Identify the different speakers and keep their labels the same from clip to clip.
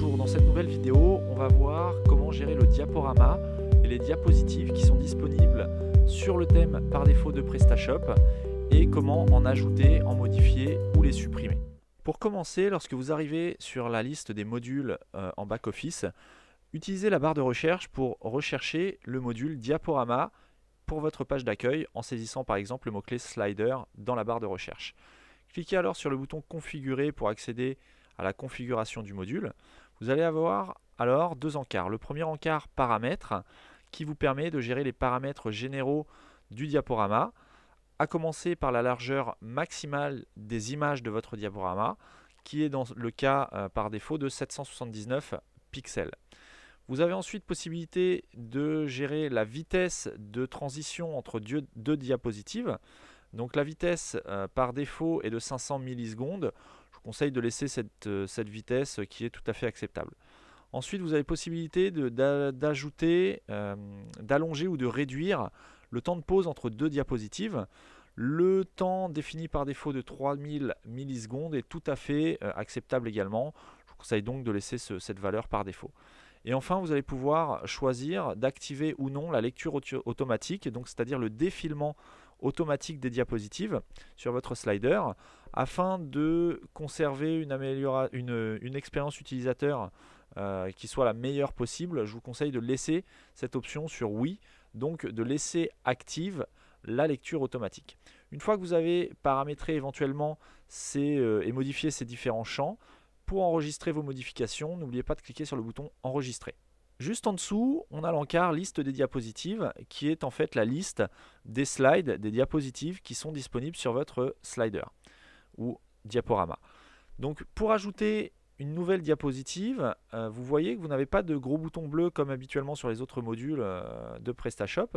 Speaker 1: Bonjour, dans cette nouvelle vidéo, on va voir comment gérer le diaporama et les diapositives qui sont disponibles sur le thème par défaut de PrestaShop et comment en ajouter, en modifier ou les supprimer. Pour commencer, lorsque vous arrivez sur la liste des modules en back-office, utilisez la barre de recherche pour rechercher le module diaporama pour votre page d'accueil en saisissant par exemple le mot-clé slider dans la barre de recherche. Cliquez alors sur le bouton configurer pour accéder à la configuration du module. Vous allez avoir alors deux encarts. Le premier encart paramètres qui vous permet de gérer les paramètres généraux du diaporama, à commencer par la largeur maximale des images de votre diaporama qui est dans le cas par défaut de 779 pixels. Vous avez ensuite possibilité de gérer la vitesse de transition entre deux diapositives. Donc la vitesse par défaut est de 500 millisecondes. Je vous conseille de laisser cette vitesse qui est tout à fait acceptable. Ensuite, vous avez possibilité d'ajouter, d'allonger ou de réduire le temps de pause entre deux diapositives. Le temps défini par défaut de 3000 millisecondes est tout à fait acceptable également. Je vous conseille donc de laisser cette valeur par défaut. Et enfin, vous allez pouvoir choisir d'activer ou non la lecture automatique, donc c'est-à-dire le défilement automatique des diapositives sur votre slider, afin de conserver une expérience utilisateur qui soit la meilleure possible. Je vous conseille de laisser cette option sur oui, donc de laisser active la lecture automatique. Une fois que vous avez paramétré éventuellement et modifié ces différents champs, pour enregistrer vos modifications, n'oubliez pas de cliquer sur le bouton enregistrer. Juste en dessous, on a l'encart liste des diapositives qui est en fait la liste des slides, des diapositives qui sont disponibles sur votre slider ou diaporama. Donc pour ajouter une nouvelle diapositive, vous voyez que vous n'avez pas de gros bouton bleu comme habituellement sur les autres modules de PrestaShop.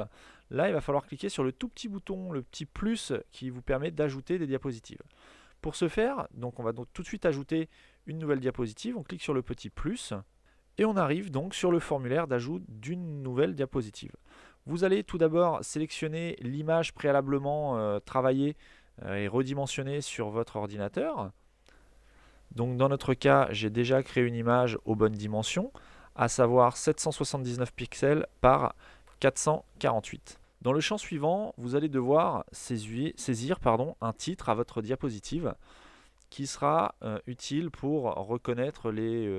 Speaker 1: Là, il va falloir cliquer sur le tout petit bouton, le petit plus qui vous permet d'ajouter des diapositives. Pour ce faire, donc on va donc tout de suite ajouter une nouvelle diapositive. On clique sur le petit plus et on arrive donc sur le formulaire d'ajout d'une nouvelle diapositive. Vous allez tout d'abord sélectionner l'image préalablement travaillée et redimensionnée sur votre ordinateur. Donc dans notre cas, j'ai déjà créé une image aux bonnes dimensions, à savoir 779 pixels par 448. Dans le champ suivant, vous allez devoir saisir un titre à votre diapositive qui sera utile pour reconnaître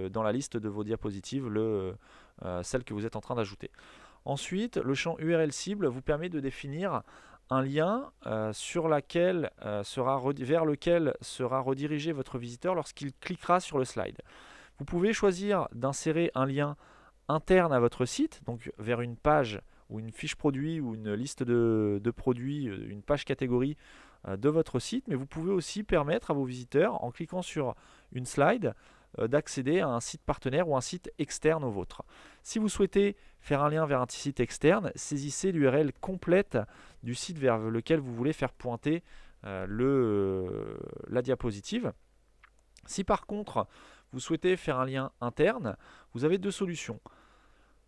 Speaker 1: dans la liste de vos diapositives celle que vous êtes en train d'ajouter. Ensuite, le champ URL cible vous permet de définir un lien vers lequel sera redirigé votre visiteur lorsqu'il cliquera sur le slide. Vous pouvez choisir d'insérer un lien interne à votre site, donc vers une page ou une fiche produit ou une liste de produits, une page catégorie de votre site, mais vous pouvez aussi permettre à vos visiteurs, en cliquant sur une slide, d'accéder à un site partenaire ou un site externe au vôtre. Si vous souhaitez faire un lien vers un site externe, saisissez l'URL complète du site vers lequel vous voulez faire pointer la diapositive. Si par contre vous souhaitez faire un lien interne, vous avez deux solutions.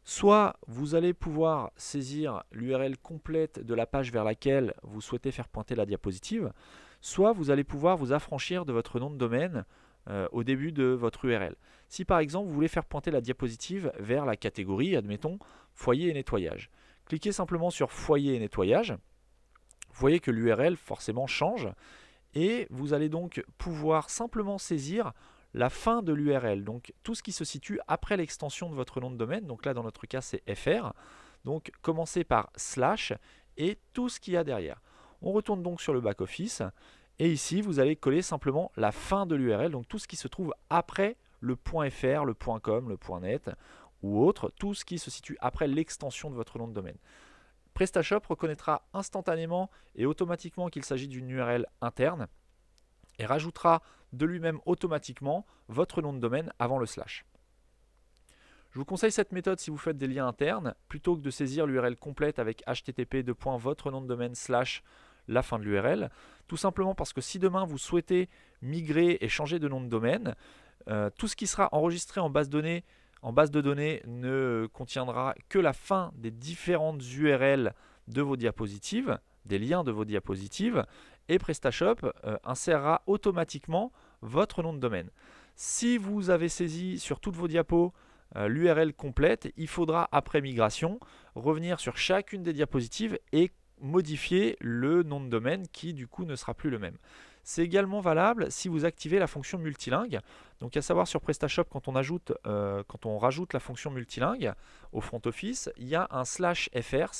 Speaker 1: Soit vous allez pouvoir saisir l'URL complète de la page vers laquelle vous souhaitez faire pointer la diapositive, soit vous allez pouvoir vous affranchir de votre nom de domaine au début de votre URL. Si par exemple vous voulez faire pointer la diapositive vers la catégorie, admettons, foyer et nettoyage. Cliquez simplement sur foyer et nettoyage. Vous voyez que l'URL forcément change et vous allez donc pouvoir simplement saisir la fin de l'URL, donc tout ce qui se situe après l'extension de votre nom de domaine. Donc là dans notre cas c'est fr, donc commencez par slash et tout ce qu'il y a derrière. On retourne donc sur le back office et ici vous allez coller simplement la fin de l'URL, donc tout ce qui se trouve après le .fr, le .com, le .net ou autre, tout ce qui se situe après l'extension de votre nom de domaine. PrestaShop reconnaîtra instantanément et automatiquement qu'il s'agit d'une URL interne et rajoutera de lui-même automatiquement votre nom de domaine avant le slash. Je vous conseille cette méthode si vous faites des liens internes, plutôt que de saisir l'URL complète avec http votre nom de domaine / la fin de l'URL, tout simplement parce que si demain vous souhaitez migrer et changer de nom de domaine, tout ce qui sera enregistré en base de données ne contiendra que la fin des différentes URL de vos diapositives, des liens de vos diapositives, et PrestaShop insérera automatiquement votre nom de domaine. Si vous avez saisi sur toutes vos diapos l'URL complète, il faudra après migration revenir sur chacune des diapositives et modifier le nom de domaine qui du coup ne sera plus le même. C'est également valable si vous activez la fonction multilingue. Donc à savoir sur PrestaShop, quand on rajoute la fonction multilingue au front office, il y a un /fr,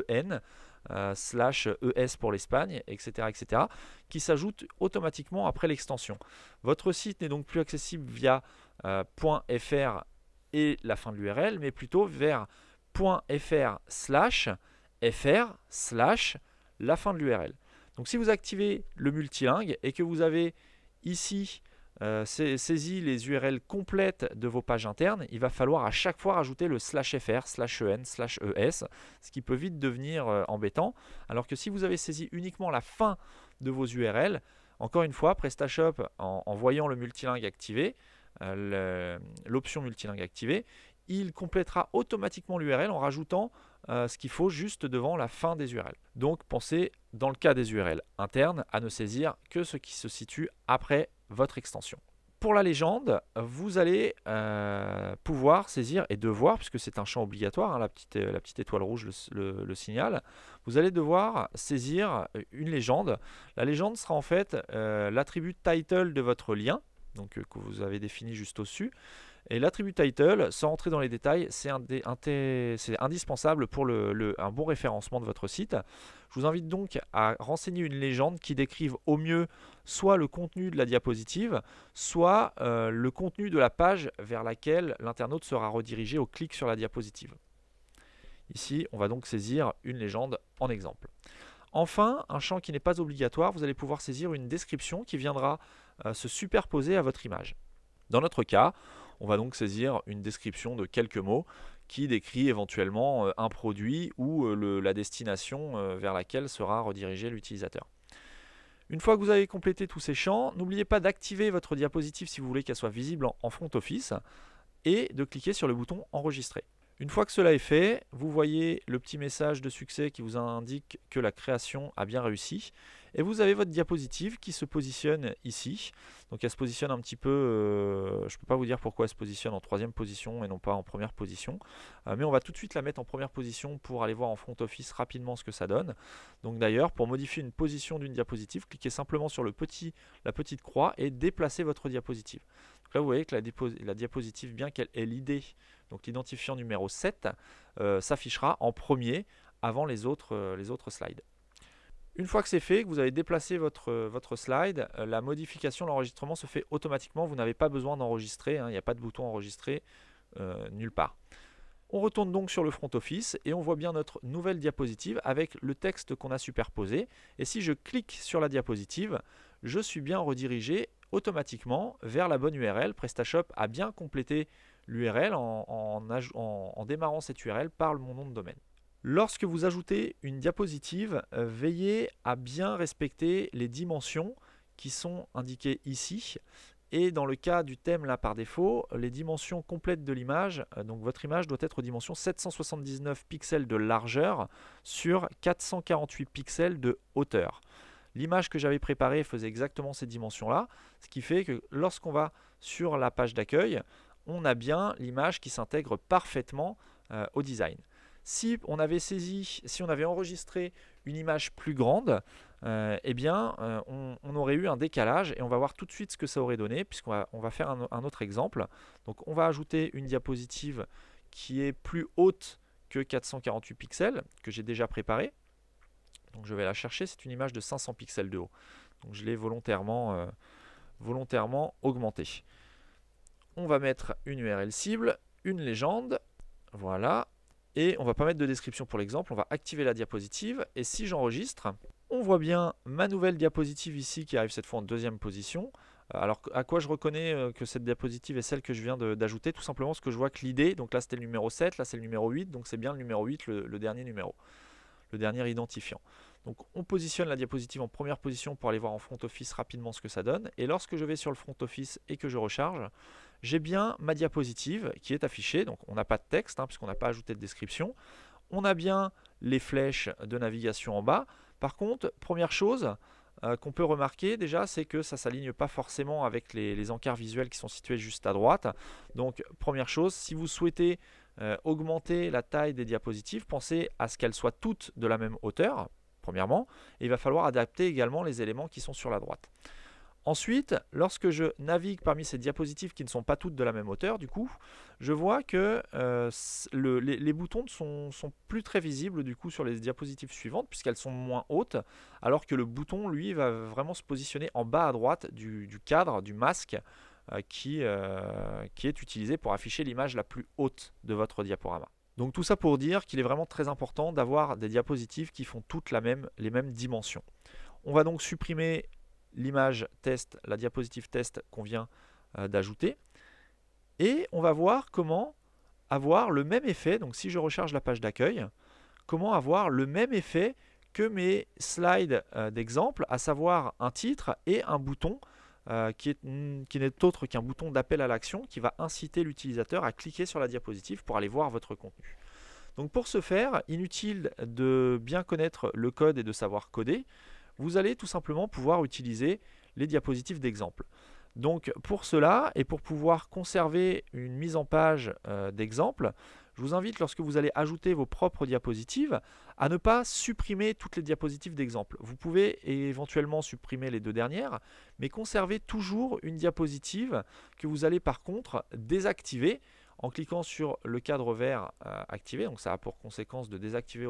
Speaker 1: /en, /es pour l'Espagne, etc., qui s'ajoute automatiquement après l'extension. Votre site n'est donc plus accessible via .fr et la fin de l'URL, mais plutôt vers .fr/fr/ la fin de l'URL. Donc si vous activez le multilingue et que vous avez ici saisi les URL complètes de vos pages internes, il va falloir à chaque fois rajouter le /fr, /en, /es, ce qui peut vite devenir embêtant. Alors que si vous avez saisi uniquement la fin de vos URL, encore une fois, PrestaShop, en voyant le multilingue activé, l'option multilingue activée, il complétera automatiquement l'URL en rajoutant ce qu'il faut juste devant la fin des URL. Donc pensez, dans le cas des URL internes, à ne saisir que ce qui se situe après votre extension. Pour la légende, vous allez pouvoir saisir et devoir, puisque c'est un champ obligatoire, hein, la petite étoile rouge le signale, vous allez devoir saisir une légende. La légende sera en fait l'attribut title de votre lien, donc que vous avez défini juste au-dessus. Et l'attribut title, sans rentrer dans les détails, c'est indispensable pour un bon référencement de votre site. Je vous invite donc à renseigner une légende qui décrive au mieux soit le contenu de la diapositive, soit le contenu de la page vers laquelle l'internaute sera redirigé au clic sur la diapositive. Ici, on va donc saisir une légende en exemple. Enfin, un champ qui n'est pas obligatoire, vous allez pouvoir saisir une description qui viendra se superposer à votre image. Dans notre cas, on va donc saisir une description de quelques mots qui décrit éventuellement un produit ou la destination vers laquelle sera redirigé l'utilisateur. Une fois que vous avez complété tous ces champs, n'oubliez pas d'activer votre diapositive si vous voulez qu'elle soit visible en front office et de cliquer sur le bouton enregistrer. Une fois que cela est fait, vous voyez le petit message de succès qui vous indique que la création a bien réussi. Et vous avez votre diapositive qui se positionne ici. Donc elle se positionne un petit peu, je ne peux pas vous dire pourquoi elle se positionne en troisième position et non pas en première position. Mais on va tout de suite la mettre en première position pour aller voir en front office rapidement ce que ça donne. Donc d'ailleurs, pour modifier une position d'une diapositive, cliquez simplement sur la petite croix et déplacez votre diapositive. Donc là vous voyez que la diapositive, bien qu'elle ait l'idée, donc l'identifiant numéro 7, s'affichera en premier avant les autres slides. Une fois que c'est fait, que vous avez déplacé votre slide, la modification, l'enregistrement se fait automatiquement. Vous n'avez pas besoin d'enregistrer, hein, il n'y a pas de bouton enregistrer nulle part. On retourne donc sur le front office et on voit bien notre nouvelle diapositive avec le texte qu'on a superposé. Et si je clique sur la diapositive, je suis bien redirigé automatiquement vers la bonne URL. PrestaShop a bien complété l'URL en démarrant cette URL par mon nom de domaine. Lorsque vous ajoutez une diapositive, veillez à bien respecter les dimensions qui sont indiquées ici. Et dans le cas du thème là par défaut, les dimensions complètes de l'image, donc votre image doit être aux dimensions 779 pixels de largeur sur 448 pixels de hauteur. L'image que j'avais préparée faisait exactement ces dimensions-là, ce qui fait que lorsqu'on va sur la page d'accueil, on a bien l'image qui s'intègre parfaitement au design. Si on avait enregistré une image plus grande, eh bien, on aurait eu un décalage et on va voir tout de suite ce que ça aurait donné puisqu'on va faire un autre exemple. Donc on va ajouter une diapositive qui est plus haute que 448 pixels que j'ai déjà préparée. Donc je vais la chercher, c'est une image de 500 pixels de haut. Donc je l'ai volontairement augmentée. On va mettre une URL cible, une légende, voilà. Et on ne va pas mettre de description pour l'exemple, on va activer la diapositive. Et si j'enregistre, on voit bien ma nouvelle diapositive ici qui arrive cette fois en deuxième position. Alors à quoi je reconnais que cette diapositive est celle que je viens d'ajouter? Tout simplement parce que je vois que l'idée, donc là c'était le numéro 7, là c'est le numéro 8, donc c'est bien le numéro 8, le dernier numéro, le dernier identifiant. Donc on positionne la diapositive en première position pour aller voir en front office rapidement ce que ça donne. Et lorsque je vais sur le front office et que je recharge, j'ai bien ma diapositive qui est affichée. Donc on n'a pas de texte hein, puisqu'on n'a pas ajouté de description. On a bien les flèches de navigation en bas. Par contre, première chose, qu'on peut remarquer déjà, c'est que ça ne s'aligne pas forcément avec les encarts visuels qui sont situés juste à droite. Donc première chose, si vous souhaitez augmenter la taille des diapositives, pensez à ce qu'elles soient toutes de la même hauteur, premièrement, et il va falloir adapter également les éléments qui sont sur la droite. Ensuite, lorsque je navigue parmi ces diapositives qui ne sont pas toutes de la même hauteur, du coup, je vois que les boutons ne sont plus très visibles du coup sur les diapositives suivantes puisqu'elles sont moins hautes, alors que le bouton, lui, va vraiment se positionner en bas à droite du cadre, du masque qui est utilisé pour afficher l'image la plus haute de votre diaporama. Donc tout ça pour dire qu'il est vraiment très important d'avoir des diapositives qui font toutes les mêmes dimensions. On va donc supprimer l'image test, la diapositive test qu'on vient d'ajouter. Et on va voir comment avoir le même effet, donc si je recharge la page d'accueil, comment avoir le même effet que mes slides d'exemple, à savoir un titre et un bouton qui n'est autre qu'un bouton d'appel à l'action qui va inciter l'utilisateur à cliquer sur la diapositive pour aller voir votre contenu. Donc pour ce faire, inutile de bien connaître le code et de savoir coder, vous allez tout simplement pouvoir utiliser les diapositives d'exemple. Donc pour cela et pour pouvoir conserver une mise en page d'exemple, je vous invite lorsque vous allez ajouter vos propres diapositives à ne pas supprimer toutes les diapositives d'exemple. Vous pouvez éventuellement supprimer les deux dernières, mais conservez toujours une diapositive que vous allez par contre désactiver en cliquant sur le cadre vert activé. Donc ça a pour conséquence de désactiver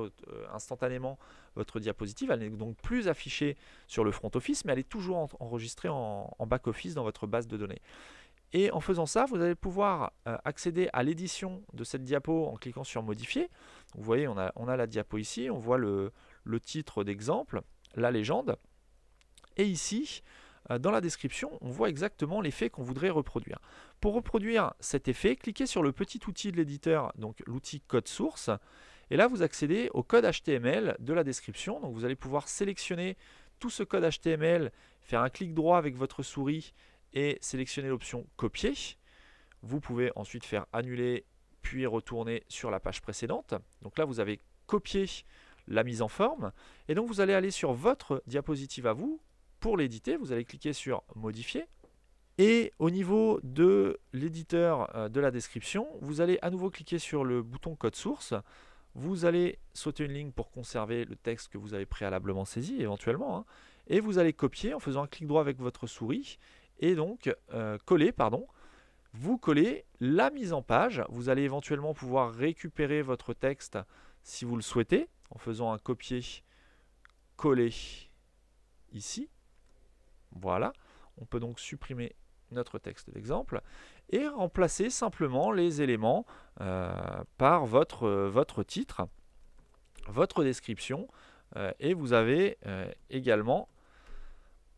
Speaker 1: instantanément votre diapositive. Elle n'est donc plus affichée sur le front office, mais elle est toujours enregistrée en back office dans votre base de données. Et en faisant ça, vous allez pouvoir accéder à l'édition de cette diapo en cliquant sur modifier. Vous voyez, on a la diapo ici, on voit le titre d'exemple, la légende. Et ici, dans la description, on voit exactement l'effet qu'on voudrait reproduire. Pour reproduire cet effet, cliquez sur le petit outil de l'éditeur, donc l'outil code source, et là vous accédez au code HTML de la description. Donc vous allez pouvoir sélectionner tout ce code HTML, faire un clic droit avec votre souris et sélectionner l'option copier. Vous pouvez ensuite faire annuler puis retourner sur la page précédente. Donc là vous avez copié la mise en forme et donc vous allez aller sur votre diapositive à vous. Pour l'éditer, vous allez cliquer sur modifier et au niveau de l'éditeur de la description, vous allez à nouveau cliquer sur le bouton code source. Vous allez sauter une ligne pour conserver le texte que vous avez préalablement saisi éventuellement, hein, et vous allez copier en faisant un clic droit avec votre souris et donc coller, vous collez la mise en page. Vous allez éventuellement pouvoir récupérer votre texte si vous le souhaitez en faisant un copier-coller ici. Voilà, on peut donc supprimer notre texte d'exemple et remplacer simplement les éléments par votre titre, votre description et vous avez également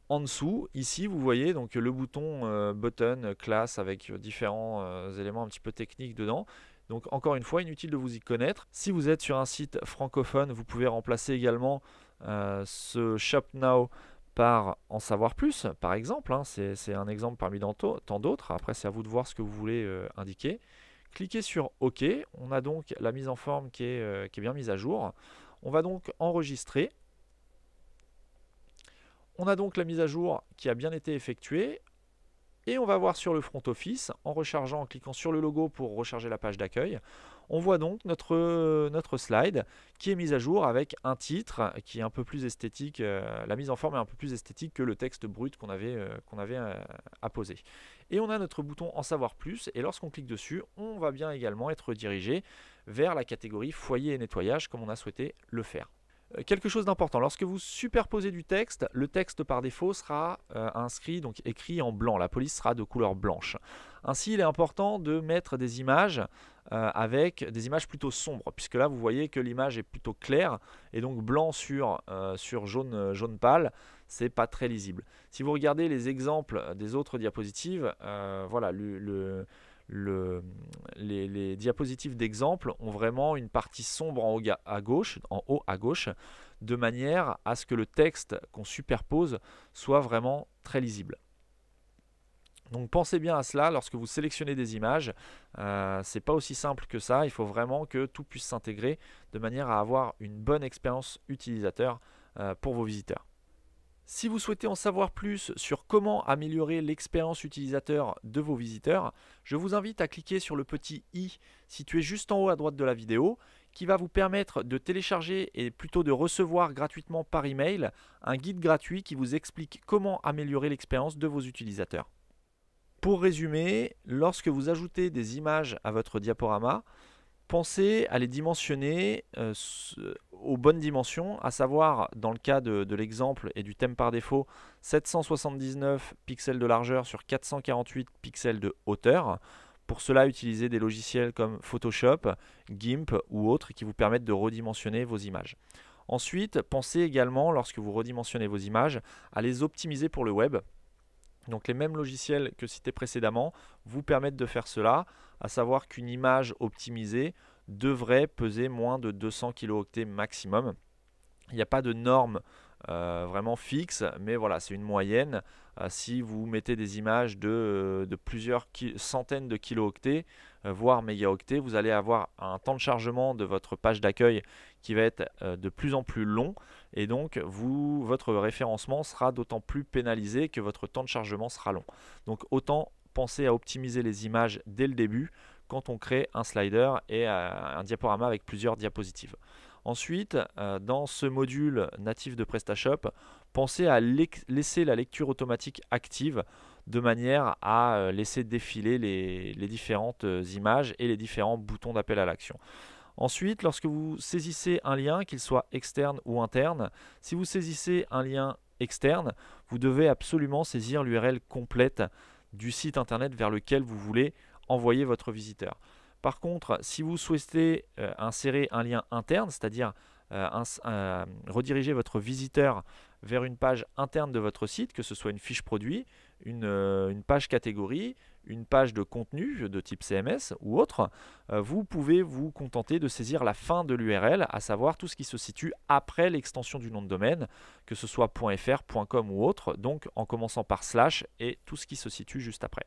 Speaker 1: en dessous, ici vous voyez donc le bouton button class avec différents éléments un petit peu techniques dedans. Donc encore une fois, inutile de vous y connaître. Si vous êtes sur un site francophone, vous pouvez remplacer également ce Shop Now par en savoir plus, par exemple, hein, c'est un exemple parmi tant d'autres. Après, c'est à vous de voir ce que vous voulez indiquer. Cliquez sur OK. On a donc la mise en forme qui est bien mise à jour. On va donc enregistrer. On a donc la mise à jour qui a bien été effectuée. Et on va voir sur le front office, en rechargeant, en cliquant sur le logo pour recharger la page d'accueil, on voit donc notre slide qui est mise à jour avec un titre qui est un peu plus esthétique, la mise en forme est un peu plus esthétique que le texte brut qu'on avait apposé. Et on a notre bouton en savoir plus et lorsqu'on clique dessus, on va bien également être dirigé vers la catégorie foyer et nettoyage comme on a souhaité le faire. Quelque chose d'important, lorsque vous superposez du texte, le texte par défaut sera inscrit, donc écrit en blanc, la police sera de couleur blanche. Ainsi, il est important de mettre des images avec des images plutôt sombres, puisque là vous voyez que l'image est plutôt claire, et donc blanc sur jaune pâle, c'est pas très lisible. Si vous regardez les exemples des autres diapositives, voilà, les diapositives d'exemple ont vraiment une partie sombre en haut à gauche, de manière à ce que le texte qu'on superpose soit vraiment très lisible. Donc pensez bien à cela lorsque vous sélectionnez des images, c'est pas aussi simple que ça, il faut vraiment que tout puisse s'intégrer de manière à avoir une bonne expérience utilisateur pour vos visiteurs. Si vous souhaitez en savoir plus sur comment améliorer l'expérience utilisateur de vos visiteurs, je vous invite à cliquer sur le petit i situé juste en haut à droite de la vidéo qui va vous permettre de télécharger et plutôt de recevoir gratuitement par email un guide gratuit qui vous explique comment améliorer l'expérience de vos utilisateurs. Pour résumer, lorsque vous ajoutez des images à votre diaporama, pensez à les dimensionner aux bonnes dimensions, à savoir dans le cas de l'exemple et du thème par défaut, 779 pixels de largeur sur 448 pixels de hauteur. Pour cela, utilisez des logiciels comme Photoshop, GIMP ou autres qui vous permettent de redimensionner vos images. Ensuite, pensez également, lorsque vous redimensionnez vos images, à les optimiser pour le web. Donc les mêmes logiciels que cités précédemment vous permettent de faire cela, à savoir qu'une image optimisée devrait peser moins de 200 kilo-octets maximum. Il n'y a pas de norme vraiment fixe, mais voilà, c'est une moyenne. Si vous mettez des images de plusieurs centaines de kilo-octets, voire mégaoctets, vous allez avoir un temps de chargement de votre page d'accueil qui va être de plus en plus long, et donc votre référencement sera d'autant plus pénalisé que votre temps de chargement sera long. Donc autant penser à optimiser les images dès le début quand on crée un slider et un diaporama avec plusieurs diapositives. Ensuite, dans ce module natif de PrestaShop, pensez à laisser la lecture automatique active de manière à laisser défiler les différentes images et les différents boutons d'appel à l'action. Ensuite, lorsque vous saisissez un lien, qu'il soit externe ou interne, si vous saisissez un lien externe, vous devez absolument saisir l'URL complète du site internet vers lequel vous voulez envoyer votre visiteur. Par contre, si vous souhaitez insérer un lien interne, c'est-à-dire rediriger votre visiteur vers une page interne de votre site, que ce soit une fiche produit, une page catégorie, une page de contenu de type CMS ou autre, vous pouvez vous contenter de saisir la fin de l'URL, à savoir tout ce qui se situe après l'extension du nom de domaine, que ce soit .fr, .com ou autre, donc en commençant par / et tout ce qui se situe juste après.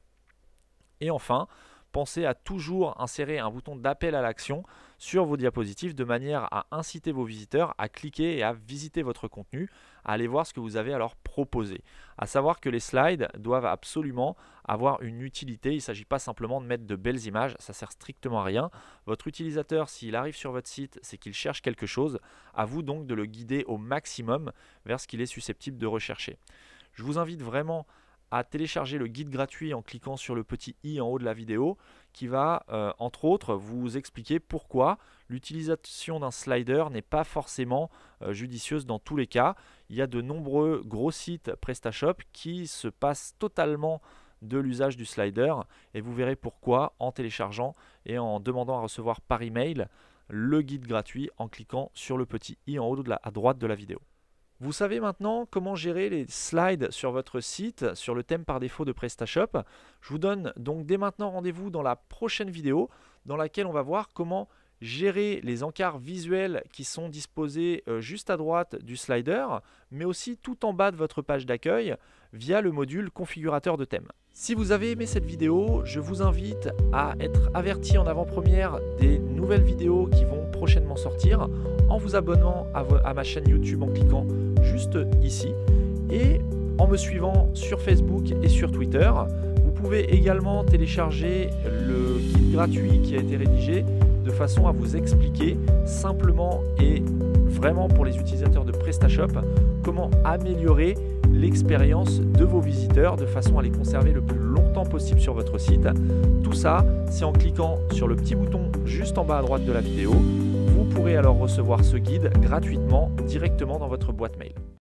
Speaker 1: Et enfin, pensez à toujours insérer un bouton d'appel à l'action sur vos diapositives de manière à inciter vos visiteurs à cliquer et à visiter votre contenu, à aller voir ce que vous avez à leur proposer. À savoir que les slides doivent absolument avoir une utilité, il ne s'agit pas simplement de mettre de belles images, ça ne sert strictement à rien. Votre utilisateur, s'il arrive sur votre site, c'est qu'il cherche quelque chose, à vous donc de le guider au maximum vers ce qu'il est susceptible de rechercher. Je vous invite vraiment à télécharger le guide gratuit en cliquant sur le petit i en haut de la vidéo qui va entre autres vous expliquer pourquoi l'utilisation d'un slider n'est pas forcément judicieuse dans tous les cas. Il y a de nombreux gros sites PrestaShop qui se passent totalement de l'usage du slider et vous verrez pourquoi en téléchargeant et en demandant à recevoir par email le guide gratuit en cliquant sur le petit i en haut à droite de la vidéo. Vous savez maintenant comment gérer les slides sur votre site, sur le thème par défaut de PrestaShop. Je vous donne donc dès maintenant rendez-vous dans la prochaine vidéo dans laquelle on va voir comment gérer les encarts visuels qui sont disposés juste à droite du slider, mais aussi tout en bas de votre page d'accueil via le module configurateur de thème. Si vous avez aimé cette vidéo, je vous invite à être averti en avant-première des nouvelles vidéos qui vont prochainement sortir en vous abonnant à ma chaîne YouTube en cliquant juste ici et en me suivant sur Facebook et sur Twitter. Vous pouvez également télécharger le guide gratuit qui a été rédigé de façon à vous expliquer simplement et vraiment pour les utilisateurs de PrestaShop comment améliorer l'expérience de vos visiteurs de façon à les conserver le plus longtemps possible sur votre site. Tout ça, c'est en cliquant sur le petit bouton juste en bas à droite de la vidéo. Vous pourrez alors recevoir ce guide gratuitement directement dans votre boîte mail.